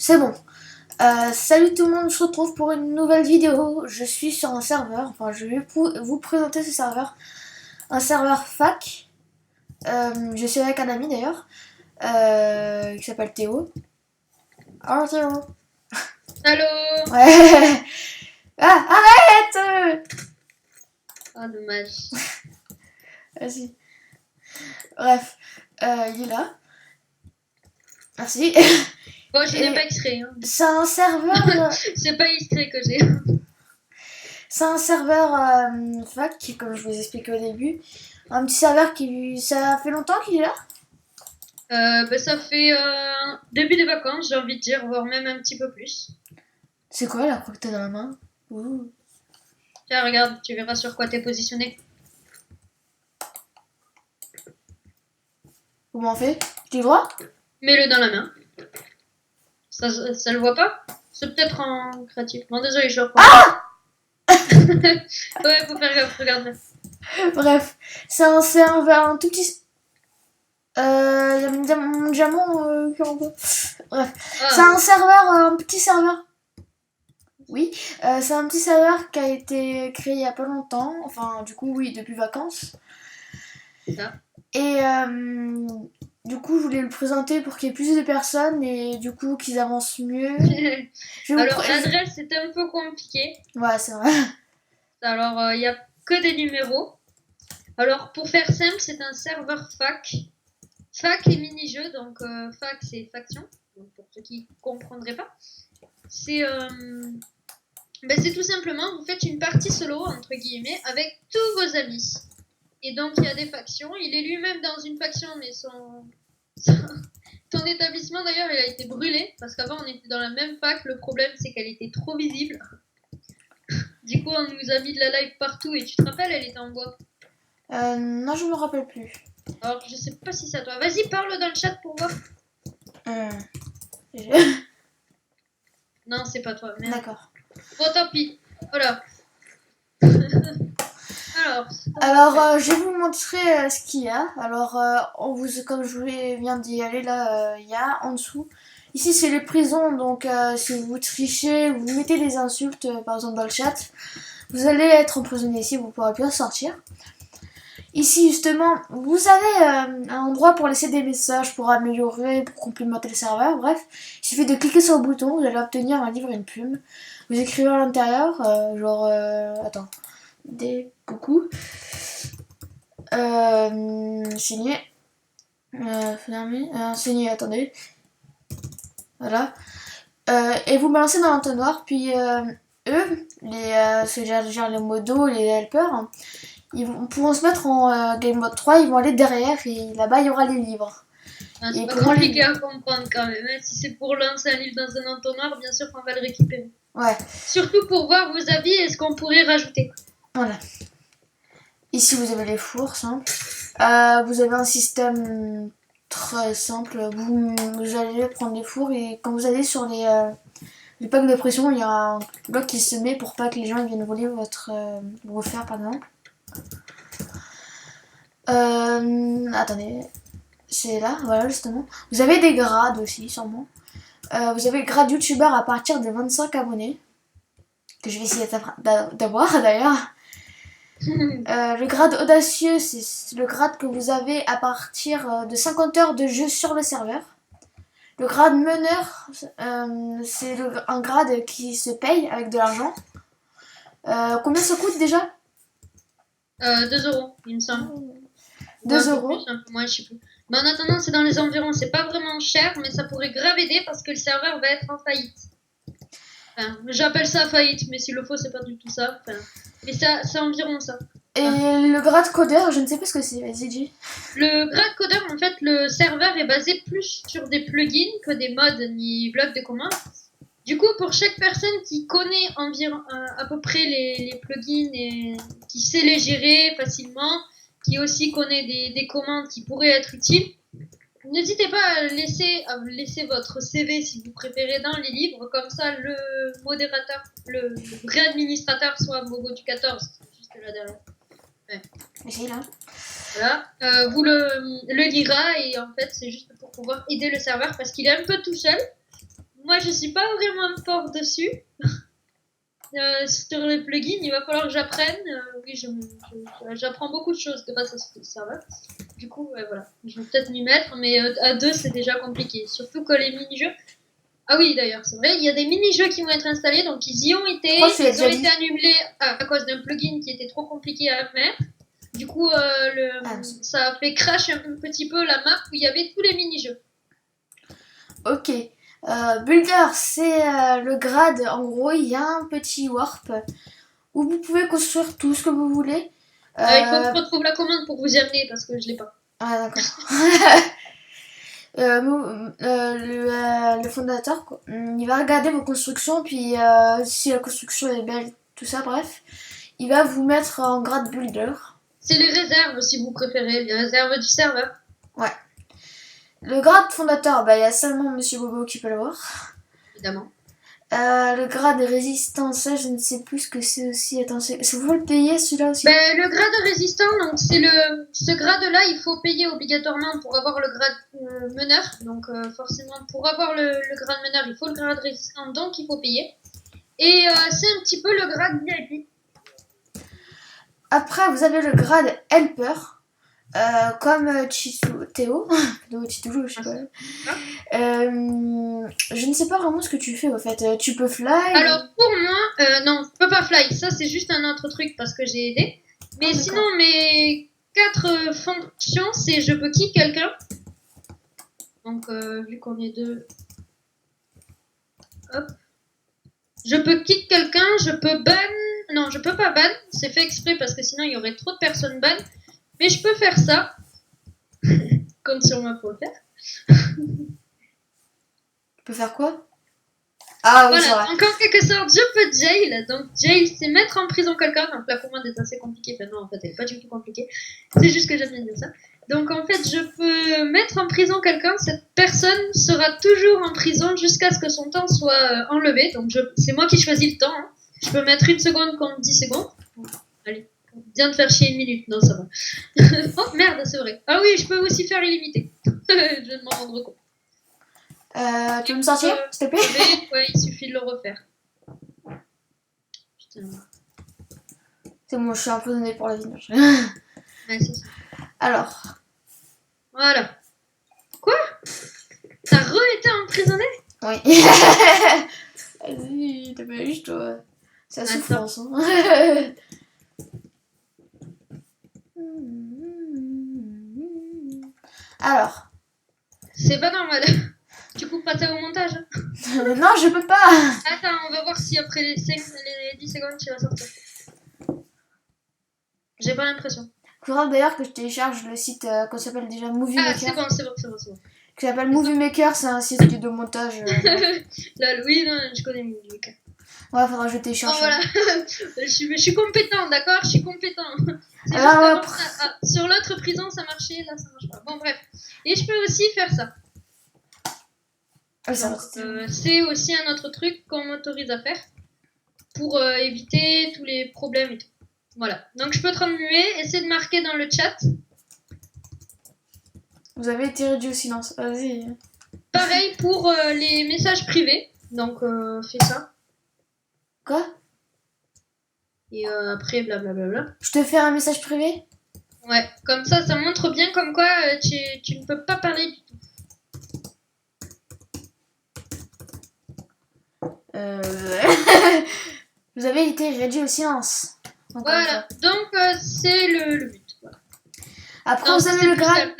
C'est bon. Salut tout le monde, on se retrouve pour une nouvelle vidéo. Je suis sur un serveur, enfin je vais vous présenter ce serveur. Un serveur fac. Je suis avec un ami d'ailleurs, qui s'appelle Théo. Alors Théo. Allô. Ouais. Ah, arrête. Ah, dommage. Vas-y. Bref, il est là. Merci. Bon, je n'ai Et pas extrait. Hein. c'est un serveur... C'est pas extrait que j'ai. C'est un serveur fac, comme je vous expliquais au début. Un petit serveur qui... Ça fait longtemps qu'il est là? Ça fait début des vacances, j'ai envie de dire, voire même un petit peu plus. C'est quoi la croix que t'as dans la main? Ouh. Tiens, regarde, tu verras sur quoi t'es positionné. Comment on fait? Tu vois? Mets-le dans la main. Ça le voit pas? C'est peut-être en créatif. Bon, désolé, je reprends. Ah. Ouais, faut faire gaffe, regarde. Bref, c'est un serveur, un tout petit... Il y a mon diamant qui renvoie. Bref, c'est un serveur, un petit serveur. Oui, c'est un petit serveur qui a été créé il y a pas longtemps. Enfin, du coup, oui, depuis vacances. Ça. Et du coup, je voulais le présenter pour qu'il y ait plus de personnes et du coup qu'ils avancent mieux. Alors, l'adresse c'est un peu compliqué. Ouais, c'est vrai. Alors, il n'y a que des numéros. Alors, pour faire simple, c'est un serveur fac. Fac et mini-jeu, donc fac c'est faction, donc pour ceux qui ne comprendraient pas. C'est tout simplement, vous faites une partie solo, entre guillemets, avec tous vos amis. Et donc il y a des factions, il est lui-même dans une faction, mais son établissement d'ailleurs il a été brûlé, parce qu'avant on était dans la même fac, le problème c'est qu'elle était trop visible. Du coup on nous a mis de la live partout, et tu te rappelles, elle était en bois. Non, je me rappelle plus. Alors je sais pas si c'est à toi. Vas-y, parle dans le chat pour voir. Non, c'est pas toi. D'accord. Bon, tant pis. Voilà. Alors, je vais vous montrer ce qu'il y a. Alors, comme je viens d'y aller, là, il y a en dessous. Ici, c'est les prisons, donc si vous trichez, vous mettez des insultes, par exemple dans le chat, vous allez être emprisonné ici, vous ne pourrez plus en sortir. Ici, justement, vous avez un endroit pour laisser des messages, pour améliorer, pour complémenter le serveur, bref. Il suffit de cliquer sur le bouton, vous allez obtenir un livre et une plume. Vous écrivez à l'intérieur, attends, des coucou. Signé. Fermé. Signé, attendez. Voilà. Et vous balancez dans l'entonnoir, puis eux, les modos, les helpers, hein, ils pourront se mettre en game mode 3, ils vont aller derrière et là-bas il y aura les livres. C'est pas compliqué à comprendre quand même. Si c'est pour lancer un livre dans un entonnoir, bien sûr qu'on va le récupérer. Ouais. Surtout pour voir vos avis et ce qu'on pourrait rajouter. Voilà. Ici vous avez les fours simples. Vous avez un système très simple. Vous allez prendre les fours et quand vous allez sur les packs de pression, il y a un bloc qui se met pour pas que les gens viennent voler vos fers par exemple. Attendez, c'est là, voilà justement. Vous avez des grades aussi, sûrement. Vous avez le grade youtubeur à partir de 25 abonnés, que je vais essayer d'avoir d'ailleurs. Le grade audacieux, c'est le grade que vous avez à partir de 50 heures de jeu sur le serveur. Le grade meneur, c'est un grade qui se paye avec de l'argent. Combien ça coûte déjà? 2 €, il me semble. 2 €. Un peu moins, je sais plus. Mais en attendant, c'est dans les environs. C'est pas vraiment cher, mais ça pourrait grave aider parce que le serveur va être en faillite. Enfin, j'appelle ça faillite, mais s'il le faut, c'est pas du tout ça. Enfin, mais c'est environ ça. Et le grade codeur, je ne sais pas ce que c'est, vas-y dis. Le grade codeur, en fait, le serveur est basé plus sur des plugins que des mods ni blocs de commande. Du coup, pour chaque personne qui connaît environ à peu près les plugins et qui sait les gérer facilement, qui aussi connaît des commandes qui pourraient être utiles, n'hésitez pas à laisser votre CV si vous préférez dans les livres, comme ça le modérateur, le vrai administrateur, soit Mogo du 14, juste là derrière. Ouais. J'ai là. Voilà, vous le lira et en fait c'est juste pour pouvoir aider le serveur parce qu'il est un peu tout seul. moi je suis pas vraiment fort dessus. Sur les plugins, il va falloir que j'apprenne. Oui, j'apprends beaucoup de choses grâce à ce serveur. Du coup, voilà, je vais peut-être m'y mettre, mais à deux, c'est déjà compliqué. Surtout que les mini-jeux. Ah oui, d'ailleurs, c'est vrai, il y a des mini-jeux qui vont être installés, donc ils y ont été. Ils ont été annulés à cause d'un plugin qui était trop compliqué à mettre. Du coup, ça a fait crash un petit peu la map où il y avait tous les mini-jeux. Ok. Builder, c'est le grade. En gros, il y a un petit warp où vous pouvez construire tout ce que vous voulez. Il faut que je retrouve la commande pour vous y amener parce que je l'ai pas. Ah, d'accord. Le fondateur, il va regarder vos constructions, puis si la construction est belle, tout ça, bref, il va vous mettre en grade builder. C'est les réserves, si vous préférez, les réserves du serveur. Ouais. Le grade fondateur, il y a seulement Monsieur Bobo qui peut l'avoir. Évidemment. Le grade de résistance, ça, je ne sais plus ce que c'est aussi. Attends, vous le payez celui-là aussi? Le grade résistant, donc ce grade-là, il faut payer obligatoirement pour avoir le grade meneur. Donc forcément, pour avoir le grade meneur, il faut le grade résistant, donc il faut payer. Et c'est un petit peu le grade VIP. Après, vous avez le grade helper. Comme Théo, Chitoulo, je sais pas. Je ne sais pas vraiment ce que tu fais au fait. Tu peux fly. Alors pour moi, non, je peux pas fly. Ça c'est juste un autre truc parce que j'ai aidé. Mais sinon mes 4 fonctions, c'est je peux kick quelqu'un. Donc vu qu'on est deux, hop. Je peux kick quelqu'un, je peux ban. Non, je peux pas ban. C'est fait exprès parce que sinon il y aurait trop de personnes ban. Mais je peux faire ça. Compte sur moi pour le faire. Tu peux faire quoi? Ah oui, voilà, c'est vrai. donc en quelque sorte, je peux jail. Donc jail, c'est mettre en prison quelqu'un. Donc la commande est assez compliquée. Enfin non, en fait, elle est pas du tout compliquée. C'est juste que j'aime bien dire ça. Donc en fait, je peux mettre en prison quelqu'un. Cette personne sera toujours en prison jusqu'à ce que son temps soit enlevé. Donc c'est moi qui choisis le temps. Hein. Je peux mettre 1 seconde contre 10 secondes. Allez. Bien de faire chier 1 minute, non ça va. Oh merde, c'est vrai. Ah oui, je peux aussi faire illimité. Je viens de m'en rendre compte. Tu veux me sortir, s'il te plaît? Ouais, il suffit de le refaire. Putain. C'est bon, je suis emprisonnée pour la vie. Ouais, c'est ça. Alors. Voilà. Quoi? T'as re-été emprisonné? Oui. Vas-y, dépêche-toi. C'est la souffrance. Hein. Alors. C'est pas normal. Tu coupes pas ça au montage? Non, je peux pas. Attends, on va voir si après les 10 secondes tu vas sortir. J'ai pas l'impression. Il faudra d'ailleurs que je télécharge le site qu'on s'appelle déjà Movie Maker. Ah, c'est bon. Qui s'appelle Movie Maker, c'est un site de montage. Là, oui, non, je connais Movie Maker. Ouais, faudra que je télécharge. Oh, voilà. je suis compétent, d'accord? Je suis compétent. Sur l'autre prison, ça marchait, là, ça marche pas. Bon, bref. Et je peux aussi faire ça. C'est aussi un autre truc qu'on m'autorise à faire pour éviter tous les problèmes et tout. Voilà. Donc, je peux te remuer. Essaie de marquer dans le chat. Vous avez été réduit au silence. Vas-y. Pareil pour les messages privés. Donc, fais ça. Quoi? Et après, blablabla. Je te fais un message privé? Ouais, comme ça montre bien comme quoi tu ne peux pas parler du tout. Vous avez été réduit au silence. Voilà, donc c'est le but. Voilà. Après, non, vous avez le grade.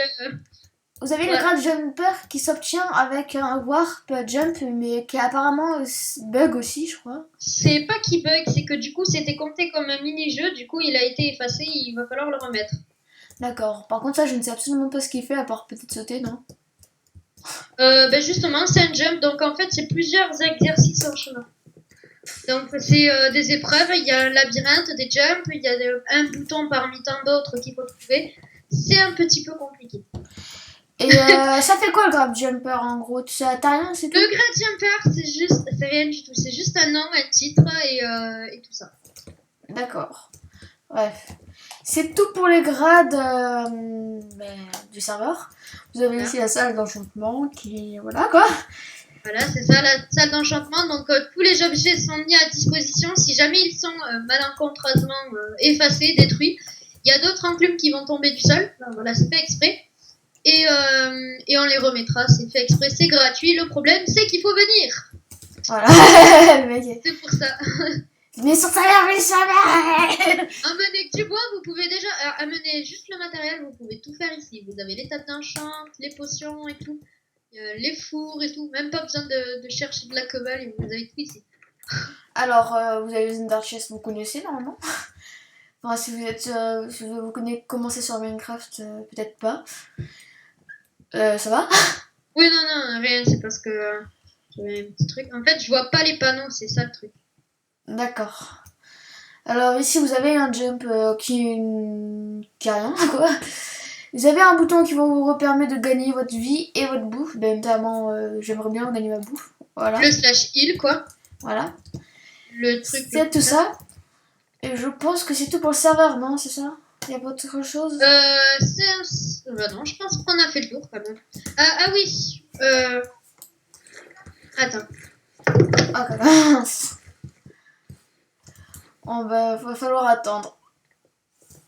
Vous avez le grade jumper qui s'obtient avec un warp jump, mais qui apparemment bug aussi, je crois. C'est pas qu'il bug, c'est que du coup c'était compté comme un mini-jeu, du coup il a été effacé, il va falloir le remettre. D'accord. Par contre, ça, je ne sais absolument pas ce qu'il fait, à part peut-être sauter, non? Justement, c'est un jump, donc en fait c'est plusieurs exercices en chemin. Donc c'est des épreuves, il y a un labyrinthe, des jumps, il y a un bouton parmi tant d'autres qu'il faut trouver. C'est un petit peu compliqué. Et ça fait quoi le grab jumper en gros? T'as rien, c'est tout? Le grab jumper, c'est rien du tout. C'est juste un nom, un titre et tout ça. D'accord. Bref. C'est tout pour les grades du serveur. Vous avez ici la salle d'enchantement qui... Voilà quoi. Voilà, c'est ça la salle d'enchantement. Donc tous les objets sont mis à disposition. Si jamais ils sont malencontreusement effacés, détruits, il y a d'autres enclumes qui vont tomber du sol. Alors, voilà, c'est fait exprès. Et on les remettra, c'est fait exprès, c'est gratuit. Le problème, c'est qu'il faut venir. Voilà. Le mec est... C'est pour ça. Mais sur ta mère, mais sur ta mère. Amener du bois, vous pouvez déjà amener juste le matériel, vous pouvez tout faire ici. Vous avez les tables d'enchant, les potions et tout, les fours et tout. Même pas besoin de chercher de la cobble, vous avez tout ici. Alors, vous avez les Ender Chest, vous connaissez normalement. Enfin, si vous êtes, si vous connaissez commencer sur Minecraft, peut-être pas. Ça va? Oui, non, rien, c'est parce que j'avais un petit truc. En fait, je vois pas les panneaux, c'est ça le truc. D'accord. Alors ici vous avez un jump qui a rien quoi. Vous avez un bouton qui vous permet de gagner votre vie et votre bouffe. Ben, notamment j'aimerais bien gagner ma bouffe. Voilà. Le slash heal quoi. Voilà. Le truc. C'est tout ça. Et je pense que c'est tout pour le serveur, non? C'est ça? Y a pas autre chose? Non, je pense qu'on a fait le tour quand même. Ah oui. Attends. Ah mince. On va falloir attendre.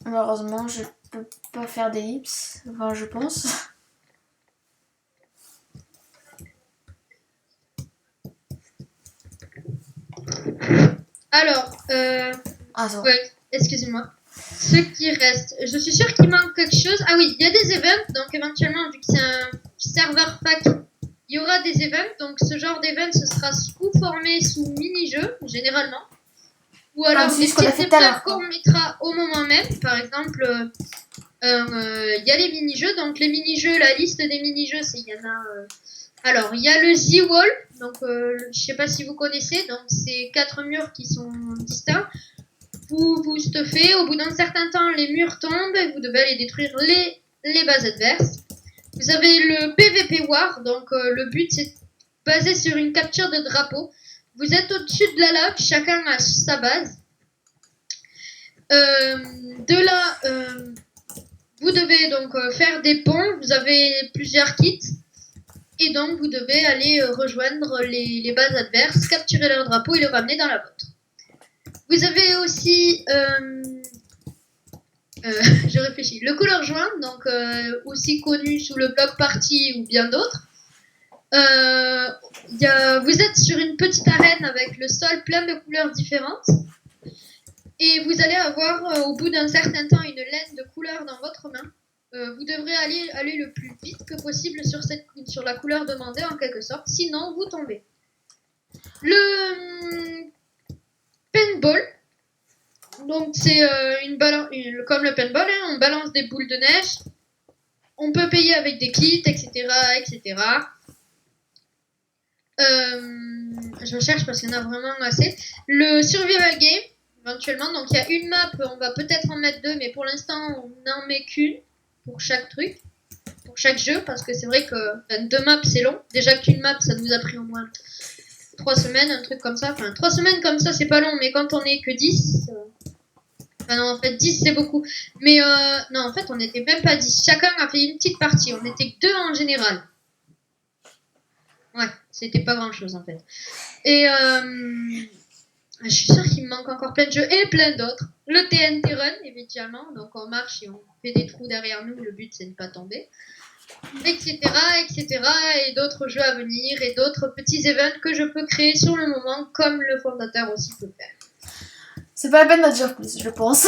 Malheureusement, je peux pas faire d'ellipse. Enfin, je pense. Alors, Ah, c'est bon. ouais, excusez-moi. Ce qui reste, je suis sûre qu'il manque quelque chose. Ah oui, il y a des events, donc éventuellement, vu que c'est un serveur pack, il y aura des events. Donc ce genre d'event, ce sera formé sous mini-jeux, généralement. Ou alors des petits épreuves qu'on mettra au moment même. Par exemple, il y a les mini-jeux. Donc les mini-jeux, la liste des mini-jeux, il y en a... Alors, il y a le Z-Wall. Donc, je sais pas si vous connaissez. Donc, c'est 4 murs qui sont distincts. Vous stuffez, au bout d'un certain temps, les murs tombent et vous devez aller détruire les bases adverses. Vous avez le PVP War, donc le but c'est basé sur une capture de drapeau. Vous êtes au-dessus de la lave, chacun a sa base. De là, vous devez donc faire des ponts, vous avez plusieurs kits. Et donc vous devez aller rejoindre les bases adverses, capturer leur drapeau et le ramener dans la vôtre. Vous avez aussi, je réfléchis, le couleur joint, donc aussi connu sous le bloc party ou bien d'autres. Vous êtes sur une petite arène avec le sol plein de couleurs différentes. Et vous allez avoir au bout d'un certain temps une laine de couleurs dans votre main. Vous devrez aller le plus vite que possible sur la couleur demandée en quelque sorte, sinon vous tombez. Le paintball, donc c'est comme le paintball, hein, on balance des boules de neige, on peut payer avec des kits, etc. etc. Je cherche parce qu'il y en a vraiment assez. Le survival game, éventuellement, donc il y a une map, on va peut-être en mettre 2, mais pour l'instant on n'en met qu'une pour chaque truc, pour chaque jeu, parce que c'est vrai que 2 maps c'est long. Déjà qu'une map ça nous a pris au moins 3 semaines, un truc comme ça. Enfin 3 semaines comme ça c'est pas long, mais quand on est que 10... Enfin non, en fait 10 c'est beaucoup. Mais non, en fait on n'était même pas 10. Chacun a fait une petite partie, on était que 2 en général. Ouais, c'était pas grand chose en fait. Et je suis sûre qu'il me manque encore plein de jeux et plein d'autres. Le TNT Run, évidemment. Donc on marche et on fait des trous derrière nous. Le but c'est de ne pas tomber. Etc. Et d'autres jeux à venir et d'autres petits events que je peux créer sur le moment, comme le fondateur aussi peut faire. C'est pas la peine d'en dire plus, je pense.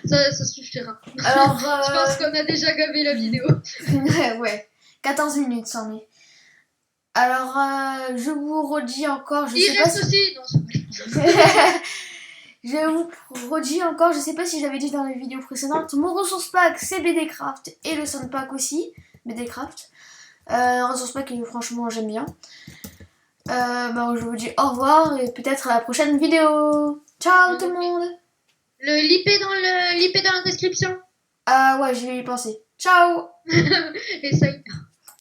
ça suffira. Alors, je pense qu'on a déjà gavé la vidéo. Ouais, 14 minutes, c'en est. Alors, je vous redis encore, je sais pas si... aussi. Non, je vous redis encore, je sais pas si j'avais dit dans les vidéos précédentes, mon ressource pack c'est BDcraft et le sound pack aussi, BDcraft. Ressource pack que franchement j'aime bien. Je vous dis au revoir et peut-être à la prochaine vidéo. Ciao tout le monde. L'IP dans la description. Ah ouais, je vais y penser. Ciao. Essaye.